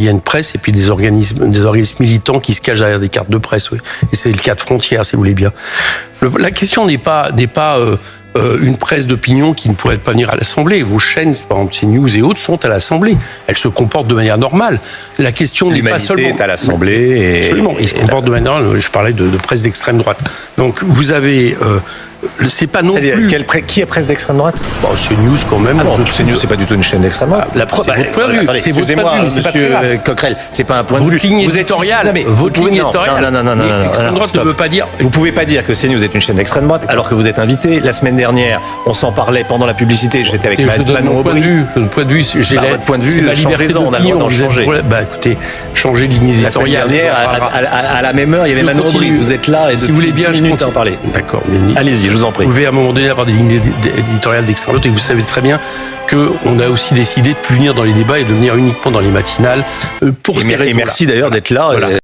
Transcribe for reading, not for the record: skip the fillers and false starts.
Il y a une presse et puis des organismes militants qui se cachent derrière des cartes de presse. Oui. Et c'est le cas de Frontières, si vous voulez bien. La question n'est pas une presse d'opinion qui ne pourrait pas venir à l'Assemblée. Vos chaînes, par exemple CNews et autres, sont à l'Assemblée. Elles se comportent de manière normale. La question n'est pas seulement... L'humanité est à l'Assemblée. Absolument, ils se comportent de manière normale. Je parlais de presse d'extrême droite. Donc vous avez... c'est pas non plus... Qui est presse d'extrême droite? CNews quand même. Ah non, CNews, c'est pas du tout une chaîne d'extrême droite. C'est votre point de vue. C'est votre point de vue. Monsieur Coquerel, c'est pas un point de vue. Votre ligne éditoriale. Votre ligne éditoriale. Non. L'extrême droite ne veut pas dire... Vous pouvez pas dire que CNews est une chaîne d'extrême droite alors que vous êtes invité. La semaine dernière, on s'en parlait pendant la publicité. J'étais avec Manon Aubry. Votre point de vue, votre point de vue, c'est ma liberté d'opinion. On a le droit d'en changer. Écoutez, changer de ligne éditoriale. La semaine dernière, à la même heure, il y avait Manon Aubry. Vous êtes là et si vous voulez bien, je minutes à en parler. D'accord. Allez-y, je vous en prie. Vous pouvez à un moment donné avoir des lignes éditoriales d'extrême droite et vous savez très bien qu'on a aussi décidé de ne plus venir dans les débats et de venir uniquement dans les matinales pour ces raisons-là. Et merci d'ailleurs d'être là. Voilà.